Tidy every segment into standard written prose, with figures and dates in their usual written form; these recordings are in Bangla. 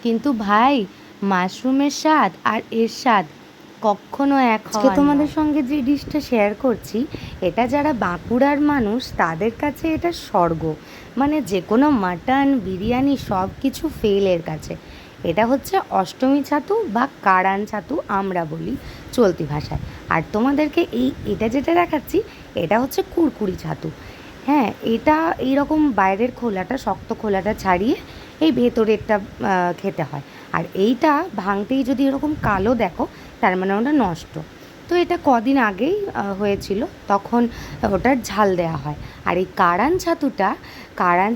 কিন্তু ভাই, মাশরুমের স্বাদ আর এর স্বাদ কখনো এক আজকে হওয়ার তোমাদের নয়। সঙ্গে যে ডিশটা শেয়ার করছি, এটা যারা বাঁকুড়ার মানুষ তাদের কাছে এটা স্বর্গ। মানে যে কোনো মাটন বিরিয়ানি সব কিছু ফেল এর কাছে। এটা হচ্ছে অষ্টমী ছাতু বা কারান ছাতু আমরা বলি চলতি ভাষায়। আর তোমাদেরকে এটা যেটা দেখাচ্ছি, এটা হচ্ছে কুরকুরি ছাতু। হ্যাঁ, এটা এইরকম বাইরের খোলাটা, শক্ত খোলাটা ছাড়িয়ে এই ভেতরেরটা খেতে হয়। আর এইটা ভাঙতেই যদি এরকম কালো দেখো, তার মানে ওটা নষ্ট। তো এটা কদিন আগেই হয়েছিল, তখন ওটার ঝাল দেওয়া হয়। আর এই কারান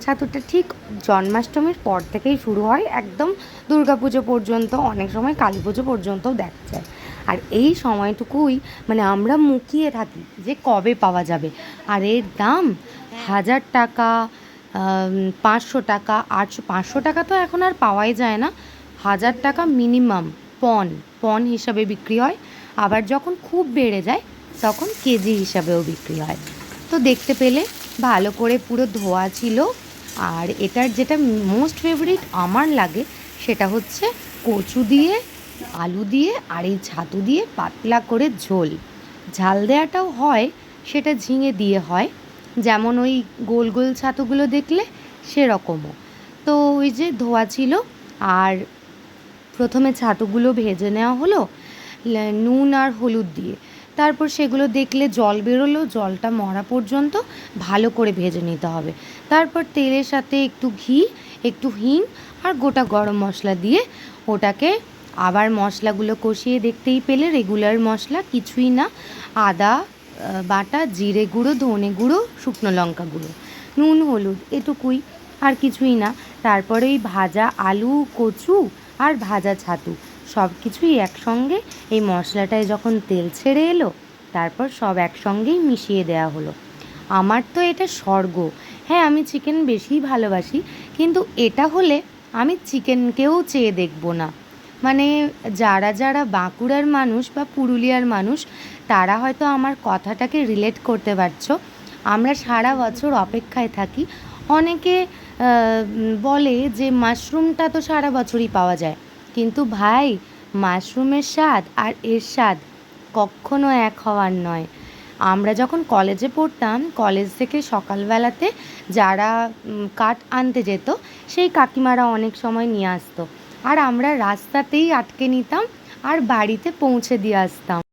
ছাতুটা ঠিক জন্মাষ্টমীর পর থেকেই শুরু হয়, একদম দুর্গাপুজো পর্যন্ত, অনেক সময় কালী পুজো পর্যন্তও দেখা যায়। আর এই সময়টুকুই মানে আমরা মুখিয়ে থাকি যে কবে পাওয়া যাবে। আর এর দাম 1000 টাকা, 500 টাকা, 500 টাকা তো এখন আর পাওয়াই যায় না। 1000 টাকা মিনিমাম পন পন হিসাবে বিক্রি হয়। আবার যখন খুব বেড়ে যায় তখন কেজি হিসাবেও বিক্রি হয়। তো দেখতে পেলে ভালো করে পুরো ধোয়া ছিল। আর এটার যেটা মোস্ট ফেভারিট আমার লাগে, সেটা হচ্ছে কচু দিয়ে, আলু দিয়ে আর এই ছাতু দিয়ে পাতলা করে ঝোল। ঝাল দেওয়াটাও হয়, সেটা ঝিঙে দিয়ে হয়, যেমন ওই গোল গোল ছাতুগুলো দেখলে সেরকমও। তো ওই যে ধোয়া ছিল, আর প্রথমে ছাতুগুলো ভেজে নেওয়া হলো নুন আর হলুদ দিয়ে। তারপর সেগুলো দেখলে জল বেরোলো, জলটা মরা পর্যন্ত ভালো করে ভেজে নিতে হবে। তারপর তেলের সাথে একটু ঘি, একটু হিং আর গোটা গরম মশলা দিয়ে ওটাকে আবার মশলাগুলো কষিয়ে, দেখতেই পেলে রেগুলার মশলা কিছুই না, আদা বাটা, জিরে গুঁড়ো, ধনে গুঁড়ো, শুকনো লঙ্কা গুঁড়ো, নুন হলুদ এটুকুই, আর কিছুই না। তারপরে এই ভাজা আলু, কচু আর ভাজা ছাতু সব কিছুই একসঙ্গে এই মশলাটায় যখন তেল ছেড়ে এলো, তারপর সব একসঙ্গেই মিশিয়ে দেওয়া হলো। আমার তো এটা স্বর্গ। হ্যাঁ, আমি চিকেন বেশিই ভালোবাসি, কিন্তু এটা হলে আমি চিকেনকেও চেয়ে দেখবো না। মানে যারা যারা বাঁকুড়ার মানুষ বা পুরুলিয়ার মানুষ, তারা হয়তো আমার কথাটাকে রিলেট করতে পারছো। আমরা সারা বছর অপেক্ষায় থাকি। অনেকে বলে যে মাশরুমটা তো সারা বছরই পাওয়া যায়, কিন্তু ভাই, মাশরুমের স্বাদ আর এর স্বাদ কখনো এক হওয়ার নয়। আমরা যখন কলেজে পড়তাম, কলেজ থেকে সকালবেলাতে যারা কাঠ আনতে যেত, সেই কাকিমারা অনেক সময় নিয়ে আসতো, আর আমরা রাস্তাতেই আটকে নিতাম আর বাড়িতে পৌঁছে দিয়ে আসতাম।